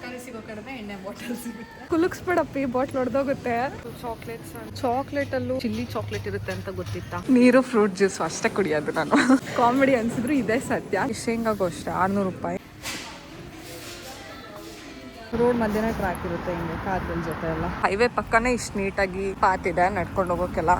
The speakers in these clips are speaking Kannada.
ತರಕಾರಿ ಸಿಗೋ ಕಡಿಮೆ ಎಣ್ಣೆ ಬಾಟಲ್ ಸಿಗುತ್ತೆ. ಕುಲುಕ್ಸ್ಬಿಡಪ್ಪಿ, ಬಾಟ್ಲ್ ಹೊಡೆದೋಗುತ್ತೆ. ಚಾಕ್ಲೇಟ್ ಅಲ್ಲೂ ಚಿಲ್ಲಿ ಚಾಕ್ಲೇಟ್ ಇರುತ್ತೆ ಅಂತ ಗೊತ್ತಿತ್ತಾ? ನೀರು ಫ್ರೂಟ್ ಜ್ಯೂಸ್ ಅಷ್ಟೇ ಕುಡಿಯೋದು ನಾನು. ಕಾಮಿಡಿ ಅನ್ಸಿದ್ರು ಇದೇ ಸತ್ಯ. ಶೇಂಗಾಗೂ ಅಷ್ಟೇ 600 ರೂಪಾಯಿ. ರೋಡ್ ಮಧ್ಯೆ ಟ್ರ್ಯಾಕ್ ಇರುತ್ತೆ, ಹಿಂಗೆ ಕಾರ್ಗಳ ಜೊತೆ ಎಲ್ಲ. ಹೈವೇ ಪಕ್ಕನೇ ಇಷ್ಟು ನೀಟಾಗಿ ಪಾತ್ ಇದೆ ನಡ್ಕೊಂಡು ಹೋಗೋಕೆಲ್ಲ.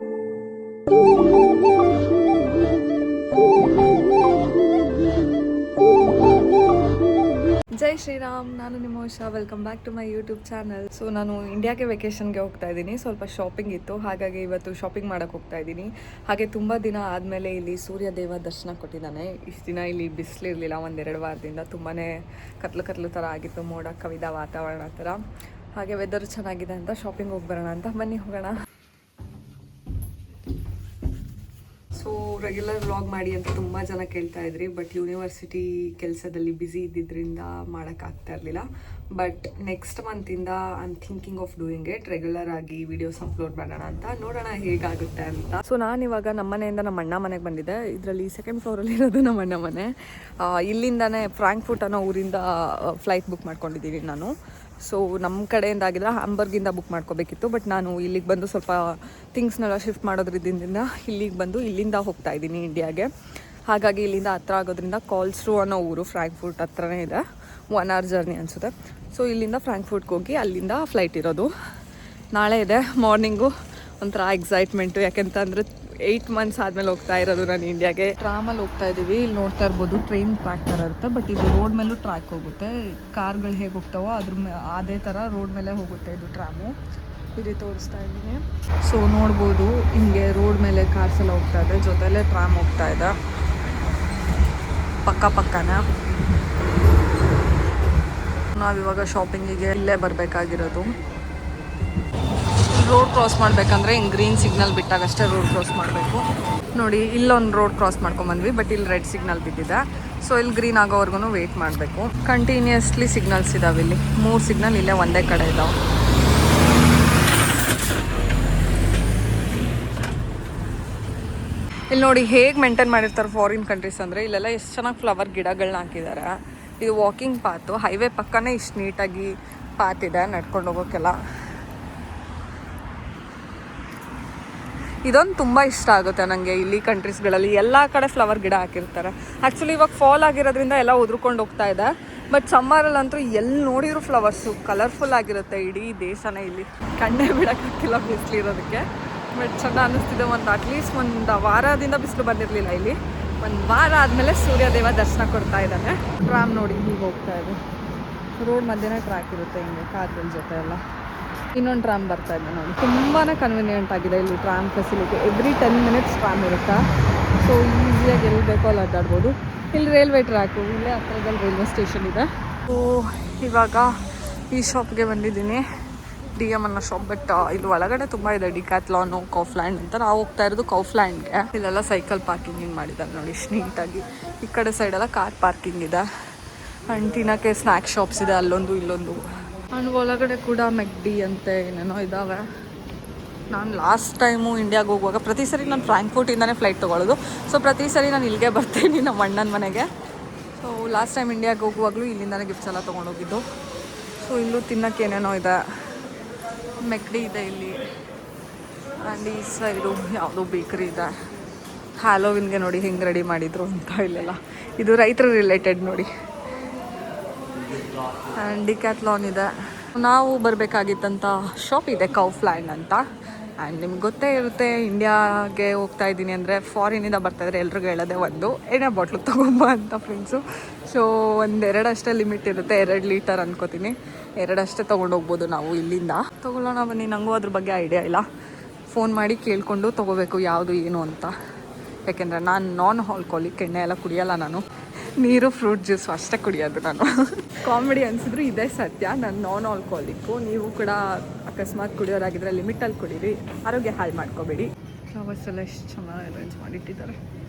ಜೈ ಶ್ರೀರಾಮ್, ನಾನು ನಿಮ್ಮ Usha. Welcome back to my YouTube channel. So ನಾನು ಇಂಡಿಯಾಗೆ ವೆಕೇಷನ್ಗೆ ಹೋಗ್ತಾ ಇದ್ದೀನಿ. ಸ್ವಲ್ಪ ಶಾಪಿಂಗ್ ಇತ್ತು, ಹಾಗಾಗಿ ಇವತ್ತು ಶಾಪಿಂಗ್ ಮಾಡೋಕ್ಕೆ ಹೋಗ್ತಾ ಇದ್ದೀನಿ. ಹಾಗೆ ತುಂಬ ದಿನ ಆದಮೇಲೆ ಇಲ್ಲಿ ಸೂರ್ಯ ದೇವ ದರ್ಶನ ಕೊಟ್ಟಿದ್ದಾನೆ. ಇಷ್ಟು ದಿನ ಇಲ್ಲಿ ಬಿಸಿಲಿರಲಿಲ್ಲ, 1-2 ವಾರದಿಂದ ತುಂಬಾ ಕತ್ಲು ಥರ ಆಗಿತ್ತು, ಮೋಡ ಕವಿದ ವಾತಾವರಣ ಥರ. ಹಾಗೆ ವೆದರ್ ಚೆನ್ನಾಗಿದೆ ಅಂತ ಶಾಪಿಂಗ್ ಹೋಗಿ ಬರೋಣ ಅಂತ. ಬನ್ನಿ ಹೋಗೋಣ. ಸೊ ರೆಗ್ಯುಲರ್ ವ್ಲಾಗ್ ಮಾಡಿ ಅಂತ ತುಂಬ ಜನ ಕೇಳ್ತಾ ಇದ್ರಿ, ಬಟ್ ಯೂನಿವರ್ಸಿಟಿ ಕೆಲಸದಲ್ಲಿ ಬ್ಯುಸಿ ಇದ್ದಿದ್ದರಿಂದ ಮಾಡೋಕ್ಕಾಗ್ತಾ ಇರಲಿಲ್ಲ. ಬಟ್ ನೆಕ್ಸ್ಟ್ ಮಂತಿಂದ I am thinking of doing it. Regular ಆಗಿ ವೀಡಿಯೋಸ್ ಅಪ್ಲೋಡ್ ಮಾಡೋಣ ಅಂತ, ನೋಡೋಣ ಹೇಗಾಗುತ್ತೆ ಅಂತ. ಸೊ ನಾನಿವಾಗ ನಮ್ಮ ಮನೆಯಿಂದ ನಮ್ಮ ಅಣ್ಣ ಮನೆಗೆ ಬಂದಿದ್ದೆ. ಇದರಲ್ಲಿ 2nd ಫ್ಲೋರಲ್ಲಿ ಇರೋದು ನಮ್ಮ ಅಣ್ಣ ಮನೆ. ಇಲ್ಲಿಂದಾನೇ ಫ್ರಾಂಕ್ಫರ್ಟ್ ಅನ್ನೋ ಊರಿಂದ ಫ್ಲೈಟ್ ಬುಕ್ ಮಾಡ್ಕೊಂಡಿದ್ದೀನಿ ನಾನು. ಸೊ ನಮ್ಮ ಕಡೆಯಿಂದ ಆಗಿದ್ರೆ ಹ್ಯಾಂಬರ್ಗಿಂದ ಬುಕ್ ಮಾಡ್ಕೋಬೇಕಿತ್ತು, ಬಟ್ ನಾನು ಇಲ್ಲಿಗೆ ಬಂದು ಸ್ವಲ್ಪ ಥಿಂಗ್ಸ್ನೆಲ್ಲ ಶಿಫ್ಟ್ ಮಾಡೋದ್ರಿಂದ ಇಲ್ಲಿಗೆ ಬಂದು ಇಲ್ಲಿಂದ ಹೋಗ್ತಾ ಇದ್ದೀನಿ ಇಂಡಿಯಾಗೆ. ಹಾಗಾಗಿ ಇಲ್ಲಿಂದ ಹತ್ರ ಆಗೋದ್ರಿಂದ ಕಾಲ್ಸ್ರೂ ಅನ್ನೋ ಊರು ಫ್ರಾಂಕ್ಫರ್ಟ್ ಹತ್ರನೇ ಇದೆ, 1 hour ಜರ್ನಿ ಅನಿಸುತ್ತೆ. ಸೊ ಇಲ್ಲಿಂದ ಫ್ರಾಂಕ್ಫರ್ಟ್ಗೆ ಹೋಗಿ ಅಲ್ಲಿಂದ ಫ್ಲೈಟ್ ಇರೋದು. ನಾಳೆ ಇದೆ ಮಾರ್ನಿಂಗು. ಒಂಥರ ಎಕ್ಸೈಟ್ಮೆಂಟು, ಯಾಕೆಂತಂದರೆ 8 months ಆದಮೇಲೆ ಹೋಗ್ತಾ ಇರೋದು ನಾನು ಇಂಡಿಯಾಗೆ. ಟ್ರಾಮಲ್ಲಿ ಹೋಗ್ತಾ ಇದ್ದೀವಿ. ಇಲ್ಲಿ ನೋಡ್ತಾ ಇರ್ಬೋದು ಟ್ರೈನ್ ಟ್ರ್ಯಾಕ್ ಥರ ಇರುತ್ತೆ, ಬಟ್ ಇದು ರೋಡ್ ಮೇಲೂ ಟ್ರ್ಯಾಕ್ ಹೋಗುತ್ತೆ. ಕಾರ್ಗಳು ಹೇಗೆ ಹೋಗ್ತಾವೋ ಅದೇ ಥರ ರೋಡ್ ಮೇಲೆ ಹೋಗುತ್ತೆ ಇದು ಟ್ರಾಮು. ಇಲ್ಲಿ ತೋರಿಸ್ತಾ ಇದ್ದೀನಿ. ಸೊ ನೋಡ್ಬೋದು ಹಿಂಗೆ ರೋಡ್ ಮೇಲೆ ಕಾರ್ಸ್ ಎಲ್ಲ ಹೋಗ್ತಾ ಇದೆ, ಜೊತೆಲೇ ಟ್ರಾಮ್ ಹೋಗ್ತಾ ಇದೆ ಪಕ್ಕನೇ. ನಾವಿವಾಗ ಶಾಪಿಂಗಿಗೆ ಇಲ್ಲೇ ಬರಬೇಕಾಗಿರೋದು. ರೋಡ್ ಕ್ರಾಸ್ ಮಾಡಬೇಕಂದ್ರೆ ಹಿಂಗೆ ಗ್ರೀನ್ ಸಿಗ್ನಲ್ ಬಿಟ್ಟಾಗಷ್ಟೇ ರೋಡ್ ಕ್ರಾಸ್ ಮಾಡಬೇಕು. ನೋಡಿ ಇಲ್ಲೊಂದು ರೋಡ್ ಕ್ರಾಸ್ ಮಾಡ್ಕೊಂಬಂದ್ವಿ, ಬಟ್ ಇಲ್ಲಿ ರೆಡ್ ಸಿಗ್ನಲ್ ಬಿದ್ದಿದೆ. ಸೊ ಇಲ್ಲಿ ಗ್ರೀನ್ ಆಗೋವರೆಗೂ ವೆಯ್ಟ್ ಮಾಡಬೇಕು. ಕಂಟಿನ್ಯೂಸ್ಲಿ ಸಿಗ್ನಲ್ಸ್ ಇದಾವೆ ಇಲ್ಲಿ, 3 ಸಿಗ್ನಲ್ ಇಲ್ಲೇ ಒಂದೇ ಕಡೆ ಇದಾವೆ. ಇಲ್ಲಿ ನೋಡಿ ಹೇಗೆ ಮೇಂಟೈನ್ ಮಾಡಿರ್ತಾರೆ ಫಾರಿನ್ ಕಂಟ್ರೀಸ್ ಅಂದರೆ. ಇಲ್ಲೆಲ್ಲ ಎಷ್ಟು ಚೆನ್ನಾಗಿ ಫ್ಲವರ್ ಗಿಡಗಳನ್ನ ಹಾಕಿದ್ದಾರೆ. ಇದು ವಾಕಿಂಗ್ ಪಾತು, ಹೈವೇ ಪಕ್ಕನೇ ಇಷ್ಟು ನೀಟಾಗಿ ಪಾತ್ ಇದೆ ನಡ್ಕೊಂಡು ಹೋಗೋಕ್ಕೆಲ್ಲ. ಇದೊಂದು ತುಂಬ ಇಷ್ಟ ಆಗುತ್ತೆ ನನಗೆ. ಇಲ್ಲಿ ಕಂಟ್ರೀಸ್ಗಳಲ್ಲಿ ಎಲ್ಲ ಕಡೆ ಫ್ಲವರ್ ಗಿಡ ಹಾಕಿರ್ತಾರೆ. ಆ್ಯಕ್ಚುಲಿ ಇವಾಗ ಫಾಲ್ ಆಗಿರೋದ್ರಿಂದ ಎಲ್ಲ ಉದ್ರುಕೊಂಡು ಹೋಗ್ತಾ ಇದೆ, ಬಟ್ ಸಮ್ಮರಲ್ಲಂತೂ ಎಲ್ಲಿ ನೋಡಿದ್ರು ಫ್ಲವರ್ಸು ಕಲರ್ಫುಲ್ ಆಗಿರುತ್ತೆ. ಇಡೀ ದೇಶನೇ ಇಲ್ಲಿ ಕಣ್ಣೇ ಬಿಡೋಕ್ಕಾಗ್ತಿಲ್ಲ ಬಿಸಿಲಿರೋದಕ್ಕೆ. ಬಟ್ ಚೆಂದ ಅನ್ನಿಸ್ತಿದೆ. ಅಟ್ಲೀಸ್ಟ್ 1 ವಾರದಿಂದ ಬಿಸಿಲು ಬಂದಿರಲಿಲ್ಲ ಇಲ್ಲಿ. 1 ವಾರ ಆದಮೇಲೆ ಸೂರ್ಯದೇವ ದರ್ಶನ ಕೊಡ್ತಾ ಇದ್ದಾನೆ. ಟ್ರಾಮ್ ನೋಡಿ ಹೀಗೆ ಹೋಗ್ತಾ ಇದೆ, ರೋಡ್ ಮಧ್ಯೆ ಟ್ರ್ಯಾಕ್ ಇರುತ್ತೆ, ಹಿಂಗೆ ಕಾರ್ಗಳ ಜೊತೆ ಎಲ್ಲ. ಇನ್ನೊಂದು ಟ್ರಾಮ್ ಬರ್ತಾ ಇದೆ ನೋಡಿ. ತುಂಬಾ ಕನ್ವೀನಿಯೆಂಟ್ ಆಗಿದೆ ಇಲ್ಲಿ tram facility. Every 10 minutes tram ಇರುತ್ತೆ. ಸೊ ಈಸಿಯಾಗಿ ಎಲ್ಲಿ ಬೇಕೋ ಅಲ್ಲಿ ಅಡ್ಡಾಡ್ಬೋದು. ಇಲ್ಲಿ ರೈಲ್ವೆ ಟ್ರ್ಯಾಕು, ಇಲ್ಲೇ ಹತ್ರದಲ್ಲಿ ರೈಲ್ವೆ ಸ್ಟೇಷನ್ ಇದೆ. ಸೊ ಇವಾಗ ಈ ಶಾಪ್ಗೆ ಬಂದಿದ್ದೀನಿ, DM ಅನ್ನೋ ಶಾಪ್. ಬಟ್ ಇಲ್ಲಿ ಒಳಗಡೆ ತುಂಬ ಇದೆ, ಡಿಕ್ಯಾಥ್ಲಾನು, ಕೌಫ್ಲ್ಯಾಂಡ್ ಅಂತ. ನಾವು ಹೋಗ್ತಾ ಇರೋದು ಕೌಫ್ಲ್ಯಾಂಡ್ಗೆ. ಇಲ್ಲೆಲ್ಲ ಸೈಕಲ್ ಪಾರ್ಕಿಂಗ್ ಮಾಡಿದ್ದಾರೆ ನೋಡಿ ಇಷ್ಟು ನೀಟಾಗಿ. ಈ ಕಡೆ ಸೈಡೆಲ್ಲ ಕಾರ್ ಪಾರ್ಕಿಂಗ್ ಇದೆ. ಆ್ಯಂಡ್ ತಿನ್ನೋಕ್ಕೆ ಸ್ನ್ಯಾಕ್ ಶಾಪ್ಸ್ ಇದೆ, ಅಲ್ಲೊಂದು ಇಲ್ಲೊಂದು. ಆ್ಯಂಡ್ ಒಳಗಡೆ ಕೂಡ ಮೆಕ್ಡಿ ಅಂತೆ ಏನೇನೋ ಇದ್ದಾವೆ. ನಾನು ಲಾಸ್ಟ್ ಟೈಮು ಇಂಡಿಯಾಗೆ ಹೋಗುವಾಗ ಪ್ರತಿ ಸರಿ ನಾನು ಫ್ರಾಂಕ್ಫರ್ಟಿಂದನೇ ಫ್ಲೈಟ್ ತೊಗೊಳ್ಳೋದು. ಸೊ ಪ್ರತಿ ಸರಿ ನಾನು ಇಲ್ಲಿಗೆ ಬರ್ತೀನಿ ನಮ್ಮ ಅಣ್ಣನ ಮನೆಗೆ. ಸೊ ಲಾಸ್ಟ್ ಟೈಮ್ ಇಂಡಿಯಾಗೆ ಹೋಗುವಾಗಲೂ ಇಲ್ಲಿಂದನೇ ಗಿಫ್ಟ್ಸ್ ಎಲ್ಲ ತೊಗೊಂಡೋಗಿದ್ದು. ಸೊ ಇಲ್ಲೂ ತಿನ್ನೋಕ್ಕೆ ಏನೇನೋ ಇದೆ, ಮೆಕ್ಡಿ ಇದೆ ಇಲ್ಲಿ. ಆ್ಯಂಡ್ ಈ ಸೈಡು ಯಾವುದೋ ಬೇಕ್ರಿ ಇದೆ. ಹ್ಯಾಲೋವಿನ್ಗೆ ನೋಡಿ ಹೆಂಗೆ ರೆಡಿ ಮಾಡಿದ್ರು ಅಂತ ಇಲ್ಲೆಲ್ಲ. ಇದು ರೈತರ ರಿಲೇಟೆಡ್ ನೋಡಿ. ಆ್ಯಂಡ್ ಡಿಕ್ಯಾಥ್ಲಾನ್ ಇದೆ. ನಾವು ಬರಬೇಕಾಗಿತ್ತಂಥ ಶಾಪ್ ಇದೆ ಕೌಫ್ಲ್ಯಾಂಡ್ ಅಂತ. ಆ್ಯಂಡ್ ನಿಮ್ಗೆ ಗೊತ್ತೇ ಇರುತ್ತೆ, ಇಂಡಿಯಾಗೆ ಹೋಗ್ತಾ ಇದ್ದೀನಿ ಅಂದರೆ ಫಾರಿನಿಂದ ಬರ್ತಾಯಿದ್ರೆ ಎಲ್ರಿಗೂ ಹೇಳೋದೇ ಒಂದು, ಎಣ್ಣೆ ಬಾಟ್ಲು ತೊಗೊಂಬ ಅಂತ ಫ್ರೆಂಡ್ಸು. ಸೊ 1-2 ಅಷ್ಟೇ ಲಿಮಿಟ್ ಇರುತ್ತೆ, 2 ಲೀಟರ್ ಅನ್ಕೋತೀನಿ. 2 ಅಷ್ಟೇ ತೊಗೊಂಡೋಗ್ಬೋದು ನಾವು ಇಲ್ಲಿಂದ. ತೊಗೊಳ್ಳೋಣ ಬನ್ನಿ. ನನಗೂ ಅದ್ರ ಬಗ್ಗೆ ಐಡಿಯಾ ಇಲ್ಲ. ಫೋನ್ ಮಾಡಿ ಕೇಳಿಕೊಂಡು ತೊಗೋಬೇಕು ಯಾವುದು ಏನು ಅಂತ. ಯಾಕೆಂದರೆ ನಾನು ನಾನ್ ಆಲ್ಕೋಹಾಲಿಕ್, ಎಣ್ಣೆ ಎಲ್ಲ ಕುಡಿಯೋಲ್ಲ ನಾನು. ನೀರು ಫ್ರೂಟ್ ಜ್ಯೂಸು ಅಷ್ಟೇ ಕುಡಿಯೋದು ನಾನು. ಕಾಮಿಡಿ ಅನಿಸಿದ್ರು ಇದೇ ಸತ್ಯ. ನಾನು ನಾನ್ ಆಲ್ಕೋಹಾಲಿಕ್ಕು. ನೀವು ಕೂಡ ಅಕಸ್ಮಾತ್ ಕುಡಿಯೋರಾಗಿದ್ದರೆ ಲಿಮಿಟಲ್ಲಿ ಕುಡೀರಿ, ಆರೋಗ್ಯ ಹಾಳು ಮಾಡ್ಕೋಬೇಡಿ. ಫ್ಲವರ್ಸ್ ಎಲ್ಲ ಎಷ್ಟು ಚೆನ್ನಾಗಿ ಅರೇಂಜ್ ಮಾಡಿಟ್ಟಿದ್ದಾರೆ.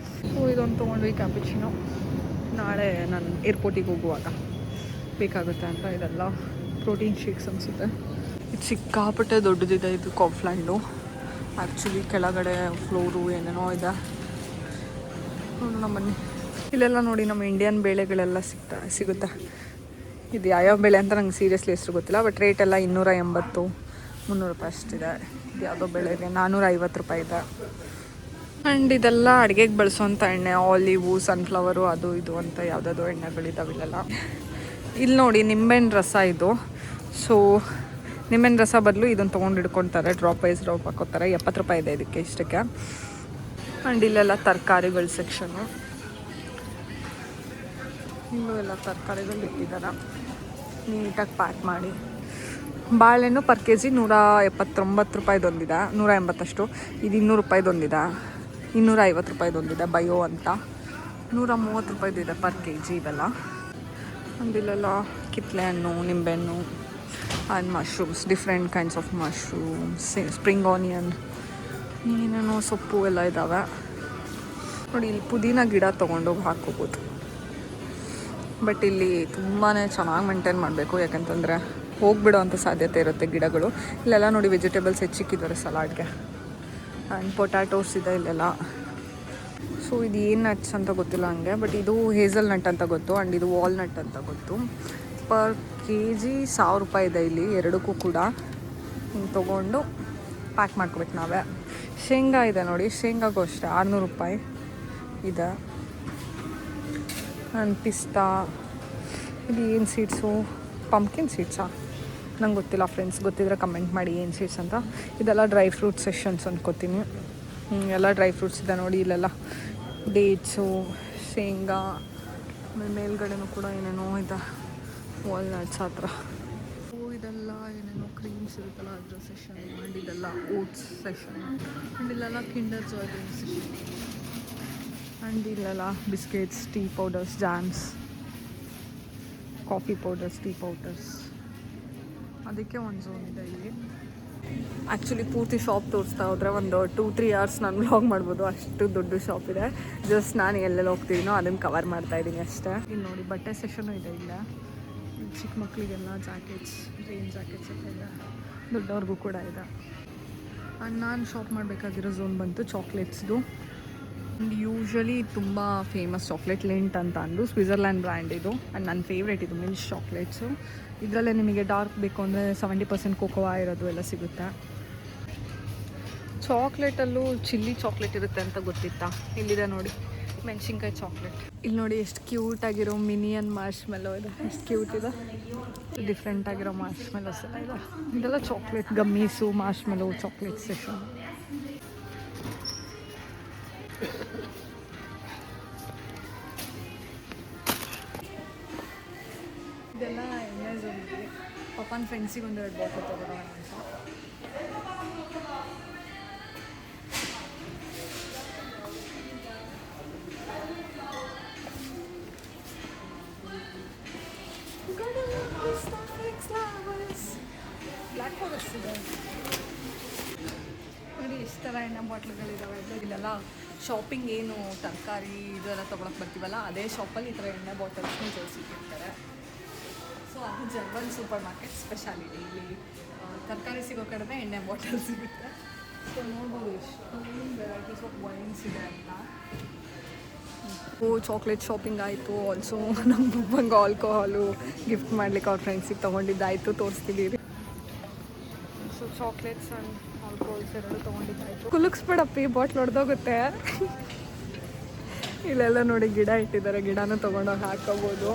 ಸೊ ಇದೊಂದು ತೊಗೊಂಡ್ವಿ ಕ್ಯಾಪುಚಿನೋ. ನಾಳೆ ನಾನು ಏರ್ಪೋರ್ಟಿಗೆ ಹೋಗುವಾಗ ಬೇಕಾಗುತ್ತೆ ಅಂತ. ಇದೆಲ್ಲ ಪ್ರೋಟೀನ್ ಶೇಕ್ಸ್ ಅನಿಸುತ್ತೆ. ಇದು ಸಿಕ್ಕಾಪಟ್ಟೆ ದೊಡ್ಡದಿದೆ ಇದು ಕೌಫ್ಲ್ಯಾಂಡು. ಆ್ಯಕ್ಚುಲಿ ಕೆಳಗಡೆ ಫ್ಲೋರು ಏನೇನೋ ಇದೆ. ನೋಡೋಣ ಬನ್ನಿ. ಇಲ್ಲೆಲ್ಲ ನೋಡಿ ನಮ್ಮ ಇಂಡಿಯನ್ ಬೇಳೆಗಳೆಲ್ಲ ಸಿಗುತ್ತೆ. ಇದು ಯಾವ್ಯಾವ ಬೆಳೆ ಅಂತ ನಂಗೆ ಸೀರಿಯಸ್ಲಿ ಹೆಸರು ಗೊತ್ತಿಲ್ಲ, ಬಟ್ ರೇಟ್ ಎಲ್ಲ 280 300 ರೂಪಾಯಿ ಅಷ್ಟಿದೆ. ಇದು ಯಾವುದೋ ಬೆಳೆ ಇದೆ, 450 ರೂಪಾಯಿ ಇದೆ. ಆ್ಯಂಡ್ ಇದೆಲ್ಲ ಅಡುಗೆಗೆ ಬಳಸೋಂಥ ಎಣ್ಣೆ, ಆಲಿವು, ಸನ್ಫ್ಲವರು, ಅದು ಇದು ಅಂತ ಯಾವುದಾದ್ರು ಎಣ್ಣೆಗಳಿದ್ದಾವೆ ಇಲ್ಲೆಲ್ಲ. ಇಲ್ಲಿ ನೋಡಿ ನಿಂಬೆಹಣ್ಣು ರಸ ಇದು. ಸೊ ನಿಂಬೆಹಣ್ಣು ರಸ ಬದಲು ಇದನ್ನು ತೊಗೊಂಡು ಇಟ್ಕೊತಾರೆ, ಡ್ರಾಪ್ ವೈಸ್ ಡ್ರಾಪ್ ಹಾಕೋತಾರೆ. 70 ರೂಪಾಯಿ ಇದೆ ಇದಕ್ಕೆ ಇಷ್ಟಕ್ಕೆ. ಆ್ಯಂಡ್ ಇಲ್ಲೆಲ್ಲ ತರಕಾರಿಗಳ ಸೆಕ್ಷನ್ನು, ಇಲ್ಲೂ ಎಲ್ಲ ತರಕಾರಿಗಳು ಇಟ್ಟಿದ್ದಾರೆ ನೀಟಾಗಿ ಪ್ಯಾಕ್ ಮಾಡಿ. ಬಾಳೆಹಣ್ಣು ಪರ್ ಕೆ ಜಿ 179 ರೂಪಾಯಿದೊಂದಿದೆ, 180 ಅಷ್ಟು. ಇದು 200 ರೂಪಾಯಿದೊಂದಿದೆ, 250 ರೂಪಾಯಿದೊಂದಿದೆ ಬಯೋ ಅಂತ. 130 ರೂಪಾಯಿದಿದೆ ಪರ್ ಕೆ ಜಿ ಇವೆಲ್ಲ. ಒಂದಿಲ್ಲೆಲ್ಲ ಕಿತ್ತಳೆ ಹಣ್ಣು, ನಿಂಬೆಹಣ್ಣು and mushrooms, different kinds of mushrooms, spring onion, ಏನೇನೋ ಸೊಪ್ಪು ಎಲ್ಲ ಇದ್ದಾವೆ ನೋಡಿ. ಇಲ್ಲಿ ಪುದೀನ ಗಿಡ ತೊಗೊಂಡೋಗಿ ಹಾಕೋಬೋದು. ಬಟ್ ಇಲ್ಲಿ ತುಂಬಾ ಚೆನ್ನಾಗಿ ಮೇಂಟೈನ್ ಮಾಡಬೇಕು, ಯಾಕಂತಂದರೆ ಹೋಗಿಬಿಡೋ ಅಂಥ ಸಾಧ್ಯತೆ ಇರುತ್ತೆ ಗಿಡಗಳು. ಇಲ್ಲೆಲ್ಲ ನೋಡಿ ವೆಜಿಟೇಬಲ್ಸ್ ಹೆಚ್ಚಿಕ್ಕಿದ್ದಾರೆ ಸಲಾಡ್ಗೆ. ಆ್ಯಂಡ್ ಪೊಟ್ಯಾಟೋಸ್ ಇದೆ ಇಲ್ಲೆಲ್ಲ. ಸೊ ಇದು ಏನು ನಟ್ಸ್ ಅಂತ ಗೊತ್ತಿಲ್ಲ ನನಗೆ, ಬಟ್ ಇದು ಹೇಸಲ್ ನಟ್ ಅಂತ ಗೊತ್ತು. ಆ್ಯಂಡ್ ಇದು ವಾಲ್ನಟ್ ಅಂತ ಗೊತ್ತು. ಪರ್ ಕೆ ಜಿ 1000 ರೂಪಾಯಿ ಇದೆ ಇಲ್ಲಿ ಎರಡಕ್ಕೂ ಕೂಡ. ಹಿಂಗೆ ತೊಗೊಂಡು ಪ್ಯಾಕ್ ಮಾಡ್ಕೋಬೇಕು ನಾವೇ. ಶೇಂಗಾ ಇದೆ ನೋಡಿ, ಶೇಂಗಾಗೂ ಅಷ್ಟೇ 600 ರೂಪಾಯಿ ಇದೆ. ಆ್ಯಂಡ್ ಪಿಸ್ತಾ, ಇದು ಏನು ಸೀಡ್ಸು, ಪಂಪ್ಕಿನ್ ಸೀಡ್ಸಾ ನಂಗೆ ಗೊತ್ತಿಲ್ಲ ಫ್ರೆಂಡ್ಸ್, ಗೊತ್ತಿದ್ರೆ ಕಮೆಂಟ್ ಮಾಡಿ ಏನು ಸೀಡ್ಸ್ ಅಂತ. ಇದೆಲ್ಲ ಡ್ರೈ ಫ್ರೂಟ್ ಸೆಷನ್ಸ್ ಅಂದ್ಕೋತೀನಿ. ಎಲ್ಲ ಡ್ರೈ ಫ್ರೂಟ್ಸ್ ಇದೆ ನೋಡಿ ಇಲ್ಲೆಲ್ಲ. ಡೇಟ್ಸು, ಶೇಂಗಾ, ಆಮೇಲೆ ಮೇಲ್ಗಡೆನೂ ಕೂಡ ಏನೇನೋ ಇದೆ, ವಾಲ್ನಟ್ಸ್ ಆ ಥರ. ಇದೆಲ್ಲ ಏನೇನೋ ಕ್ರೀಮ್ಸ್ ಇರುತ್ತಲ್ಲ ಅದ್ರ ಸೆಷನ್. ಆ್ಯಂಡ್ ಇದೆಲ್ಲ ಓಟ್ಸ್ ಸೆಷನ್. ಆ್ಯಂಡ್ ಇಲ್ಲೆಲ್ಲ ಕಿಂಡರ್ ಜಾಯ್ ಸೆಷನ್. ಆ್ಯಂಡ್ ಇಲ್ಲೆಲ್ಲ biscuits, tea powders, jams, coffee powders, tea powders. ಅದಕ್ಕೆ ಒಂದು ಝೋನ್ ಇದೆ ಇಲ್ಲಿ. ಆ್ಯಕ್ಚುಲಿ ಪೂರ್ತಿ ಶಾಪ್ ತೋರಿಸ್ತಾ ಹೋದರೆ ಒಂದು 2-3 ಅವರ್ಸ್ ನಾನು ವ್ಲಾಗ್ ಮಾಡ್ಬೋದು, ಅಷ್ಟು ದೊಡ್ಡ ಶಾಪ್ ಇದೆ. ಜಸ್ಟ್ ನಾನು ಎಲ್ಲೆಲ್ಲಿ ಹೋಗ್ತಿದ್ದೀನೋ ಅದನ್ನು ಕವರ್ ಮಾಡ್ತಾಯಿದ್ದೀನಿ ಅಷ್ಟೇ. ಇಲ್ಲಿ ನೋಡಿ ಬಟ್ಟೆ ಸೆಷನು ಇದೆ ಇಲ್ಲ. ಚಿಕ್ಕ ಮಕ್ಕಳಿಗೆಲ್ಲ ಜಾಕೆಟ್ಸ್, ರೈನ್ ಜಾಕೆಟ್ಸ್ ಎಲ್ಲ ಇದೆ, ದೊಡ್ಡವ್ರಿಗೂ ಕೂಡ ಇದೆ. ಆ್ಯಂಡ್ ನಾನು ಶಾಪ್ ಮಾಡಬೇಕಾಗಿರೋ ಝೋನ್ ಬಂತು ಚಾಕ್ಲೇಟ್ಸ್ದು. ಆ್ಯಂಡ್ ಯೂಶ್ವಲಿ ತುಂಬ ಫೇಮಸ್ ಚಾಕ್ಲೇಟ್ ಲಿಂಟ್ ಅಂತ ಅಂದು ಸ್ವಿಟ್ಜರ್ಲ್ಯಾಂಡ್ ಬ್ರ್ಯಾಂಡ್ ಇದು. ಆ್ಯಂಡ್ ನನ್ನ ಫೇವ್ರೇಟ್ ಇದು ಮಿಲ್ಕ್ ಚಾಕ್ಲೇಟ್ಸು. ಇದರಲ್ಲೇ ನಿಮಗೆ ಡಾರ್ಕ್ ಬೇಕು ಅಂದರೆ 70% ಕೋಕೋವಾ ಇರೋದು ಎಲ್ಲ ಸಿಗುತ್ತೆ. ಚಾಕ್ಲೇಟಲ್ಲೂ ಚಿಲ್ಲಿ ಚಾಕ್ಲೇಟ್ ಇರುತ್ತೆ ಅಂತ ಗೊತ್ತಿತ್ತಾ? ಇಲ್ಲಿದೆ ನೋಡಿ ಮೆಣಸಿನ್ಕಾಯಿ ಚಾಕ್ಲೇಟ್. ಇಲ್ಲಿ ನೋಡಿ ಎಷ್ಟು ಕ್ಯೂಟಾಗಿರೋ ಮಿನಿಯನ್ ಮಾರ್ಷ್ಮೆಲ್ಲೋ ಇದೆ, ಎಷ್ಟು ಕ್ಯೂಟ್ ಇದೆ. ಡಿಫ್ರೆಂಟ್ ಆಗಿರೋ ಮಾರ್ಷ್ಮೆಲ್ಲೋಸ್ ಎಲ್ಲ ಇದೆ. ಇದೆಲ್ಲ ಚಾಕ್ಲೇಟ್ ಗಮ್ಮೀಸು, ಮಾರ್ಷ್ಮೆಲ್ಲೋ ಚಾಕ್ಲೇಟ್ ಸೆಷನ್. ಇದೆಲ್ಲ ಎಣ್ಣೆ ಝೋನ್ಗೆ ಪಪ್ಪನ ಫ್ರೆಂಡ್ಸಿಗೆ 1-2 ಬಾಟಲ್ ತೊಗೊಳೋಣ ಅಂತ. ಬ್ಲ್ಯಾಕ್ ಫಾರೆಸ್ಟ್ ಇದೆ ನೋಡಿ, ಎಷ್ಟು ಥರ ಎಣ್ಣೆ ಬಾಟ್ಲುಗಳಿದ್ದಾವೆ. ಇಲ್ಲೆಲ್ಲ ಶಾಪಿಂಗ್ ಏನು ತರಕಾರಿ ಇದೆಲ್ಲ ತೊಗೊಳಕ್ಕೆ ಬರ್ತೀವಲ್ಲ, ಅದೇ ಶಾಪಲ್ಲಿ ಈ ಥರ ಎಣ್ಣೆ ಬಾಟಲ್ಸ್ನ ಜೋಡಿಸಿಟ್ಟಿರ್ತಾರೆ. ಸೊ ಅದು ಜರ್ಮನ್ ಸೂಪರ್ ಮಾರ್ಕೆಟ್ ಸ್ಪೆಷಾಲಿಟಿ. ಇಲ್ಲಿ ತರಕಾರಿ ಸಿಗೋ ಕಡೆ ಎಣ್ಣೆ ಬಾಟಲ್ ಸಿಗುತ್ತೆ. ಸೊ ನೋಡ್ಬೋದು ಎಷ್ಟು ವೆರೈಟೀಸ್ ಆಫ್ ವೈನ್ಸ್ ಇದೆ ಅಂತ. ಚಾಕ್ಲೇಟ್ ಶಾಪಿಂಗ್ ಆಯಿತು. ಆಲ್ಸೋ ನಮ್ಮ ಪಪ್ಪಂಗೆ ಆಲ್ಕೋಹಾಲು ಗಿಫ್ಟ್ ಮಾಡ್ಲಿಕ್ಕೆ ಅವ್ರ ಫ್ರೆಂಡ್ಸಿಗೆ ತೊಗೊಂಡಿದ್ದಾಯಿತು, ತೋರಿಸ್ತಿದ್ದೀರಿ. ಸೊ ಚಾಕ್ಲೇಟ್ಸ್ ಆ್ಯಂಡ್ ಆಲ್ಕೋಹಾಲ್ಸ್ ಎರಡು ತೊಗೊಂಡಿದ್ದಾಯಿತು. ಕುಲುಕ್ಸ್ಬಿಡಪ್ಪಿ, ಬಾಟ್ಲ್ ಹೊಡೆದೋಗುತ್ತೆ. ಇಲ್ಲೆಲ್ಲ ನೋಡಿ ಗಿಡ ಇಟ್ಟಿದ್ದಾರೆ, ಗಿಡನೂ ತೊಗೊಂಡೋಗಿ ಹಾಕೋಬೋದು.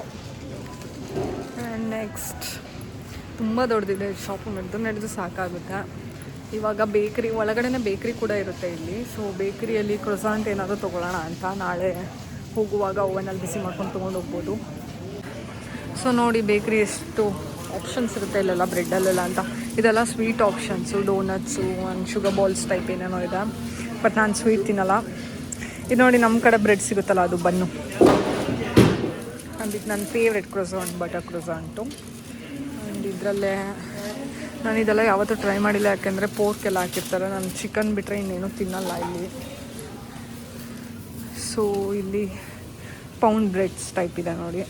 ಆ್ಯಂಡ್ ನೆಕ್ಸ್ಟ್ ತುಂಬ ದೊಡ್ಡದಿದೆ ಶಾಪು, ನಡೆದು ಸಾಕಾಗುತ್ತೆ. ಇವಾಗ ಬೇಕ್ರಿ ಒಳಗಡೆನೇ ಬೇಕ್ರಿ ಕೂಡ ಇರುತ್ತೆ ಇಲ್ಲಿ. ಸೊ ಬೇಕ್ರಿಯಲ್ಲಿ ಕ್ರೊಸಾಂಟ್ ಏನಾದರೂ ತೊಗೊಳ್ಳೋಣ ಅಂತ ನಾಳೆ ಹೋಗುವಾಗ ಓವನಲ್ಲಿ ಬಿಸಿ ಮಾಡ್ಕೊಂಡು ತೊಗೊಂಡು ಹೋಗ್ಬೋದು. ಸೊ ನೋಡಿ ಬೇಕ್ರಿ ಎಷ್ಟು ಆಪ್ಷನ್ಸ್ ಇರುತ್ತೆ ಇಲ್ಲೆಲ್ಲ ಬ್ರೆಡ್ಡಲ್ಲೆಲ್ಲ ಅಂತ. ಇದೆಲ್ಲ sweet options, donuts and sugar balls type ಏನೇನೋ ಇದೆ. ಬಟ್ ನಾನು ಸ್ವೀಟ್ ತಿನ್ನಲ್ಲ. ಇದು ನೋಡಿ ನಮ್ಮ ಕಡೆ ಬ್ರೆಡ್ ಸಿಗುತ್ತಲ್ಲ, ಅದು ಬನ್ನು. ಆ್ಯಂಡ್ ಇದು ನನ್ನ ಫೇವ್ರೆಟ್ ಕ್ರೊಸಾಂಟ್, ಬಟರ್ ಕ್ರೊಸಾಂಟು. ಆ್ಯಂಡ್ ಇದರಲ್ಲೇ ನಾನು ಇದೆಲ್ಲ ಯಾವತ್ತೂ ಟ್ರೈ ಮಾಡಿಲ್ಲ, ಯಾಕೆಂದರೆ ಪೋರ್ಕ್ ಎಲ್ಲ ಹಾಕಿರ್ತಾರೆ. ನಾನು ಚಿಕನ್ ಬಿಟ್ಟರೆ ಇನ್ನೇನು ತಿನ್ನಲ್ಲ ಇಲ್ಲಿ. ಸೊ ಇಲ್ಲಿ ಪೌಂಡ್ ಬ್ರೆಡ್ಸ್ ಟೈಪ್ ಇದೆ ನೋಡಿ.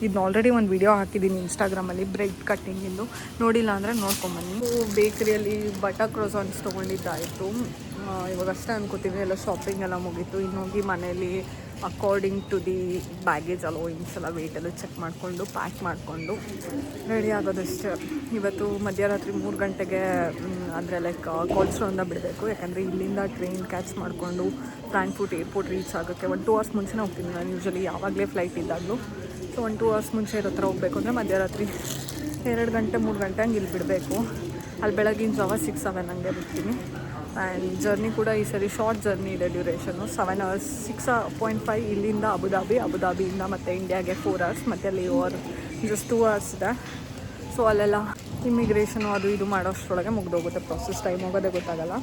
ಇದನ್ನ ಆಲ್ರೆಡಿ ಒಂದು ವಿಡಿಯೋ ಹಾಕಿದ್ದೀನಿ ಇನ್ಸ್ಟಾಗ್ರಾಮಲ್ಲಿ, ಬ್ರೆಡ್ ಕಟ್ಟಿಂಗಿಂದು. ನೋಡಿಲ್ಲ ಅಂದರೆ ನೋಡ್ಕೊಂಬನ್ನಿ. ಬೇಕ್ರಿಯಲ್ಲಿ ಬಟರ್ ಕ್ರೋಸಾನ್ಸ್ ತೊಗೊಂಡಿದ್ದಾಯಿತು. ಇವಾಗ ಅಷ್ಟೇ ಅನ್ಕೋತೀನಿ, ಎಲ್ಲ ಶಾಪಿಂಗ್ ಎಲ್ಲ ಮುಗೀತು. ಇನ್ನು ಹೋಗಿ ಮನೇಲಿ ಅಕಾರ್ಡಿಂಗ್ ಟು ದಿ ಬ್ಯಾಗೇಜ್ ಅಲೋಯಿಂಗ್ಸ್ ಎಲ್ಲ ವೆಯ್ಟೆಲ್ಲ ಚೆಕ್ ಮಾಡಿಕೊಂಡು ಪ್ಯಾಕ್ ಮಾಡಿಕೊಂಡು ರೆಡಿ ಆಗೋದಷ್ಟೇ. ಇವತ್ತು ಮಧ್ಯರಾತ್ರಿ 3 ಗಂಟೆಗೆ ಅಂದರೆ ಲೈಕ್ ಕೋಲ್ಸ್ಟೋನಿಂದ ಬಿಡಬೇಕು, ಯಾಕಂದರೆ ಇಲ್ಲಿಂದ ಟ್ರೈನ್ ಕ್ಯಾಚ್ ಮಾಡಿಕೊಂಡು ಫ್ರಾಂಕ್ಫರ್ಟ್ ಏರ್ಪೋರ್ಟ್ ರೀಚ್ ಆಗೋಕ್ಕೆ 1-2 ಅವರ್ಸ್ ಮುಂಚೆನೇ ಹೋಗ್ತೀನಿ ನಾನು ಯೂಶ್ವಲಿ ಯಾವಾಗಲೇ ಫ್ಲೈಟ್ ಇದ್ದಾಗಲೂ. ಸೊ 1-2 ಅವರ್ಸ್ ಮುಂಚೆ ಇರೋ ಥರ ಹೋಗಬೇಕು ಅಂದರೆ ಮಧ್ಯರಾತ್ರಿ 2 ಗಂಟೆ 3 ಗಂಟೆ ಹಂಗೆ ಇಲ್ಲಿ ಬಿಡಬೇಕು. ಅಲ್ಲಿ ಬೆಳಗಿನ ಜಾವ 6-7 ಹಂಗೆ ಬಿಡ್ತೀನಿ. ಆ್ಯಂಡ್ ಜರ್ನಿ ಕೂಡ ಈ ಸರಿ ಶಾರ್ಟ್ ಜರ್ನಿ ಇದೆ, ಡ್ಯೂರೇಷನು 7 ಅವರ್ಸ್, 6.5 ಇಲ್ಲಿಂದ ಅಬುದಾಬಿಯಿಂದ ಮತ್ತು ಇಂಡಿಯಾಗೆ 4 ಅವರ್ಸ್, ಮತ್ತು ಅಲ್ಲಿ ಓವರ್ ಜಸ್ಟ್ 2 ಅವರ್ಸ್ ಇದೆ. ಸೊ ಅಲ್ಲೆಲ್ಲ ಇಮಿಗ್ರೇಷನು ಅದು ಇದು ಮಾಡೋಷ್ಟರೊಳಗೆ ಮುಗ್ದೋಗುತ್ತೆ ಪ್ರಾಸೆಸ್, ಟೈಮ್ ಹೋಗೋದೇ ಗೊತ್ತಾಗಲ್ಲ.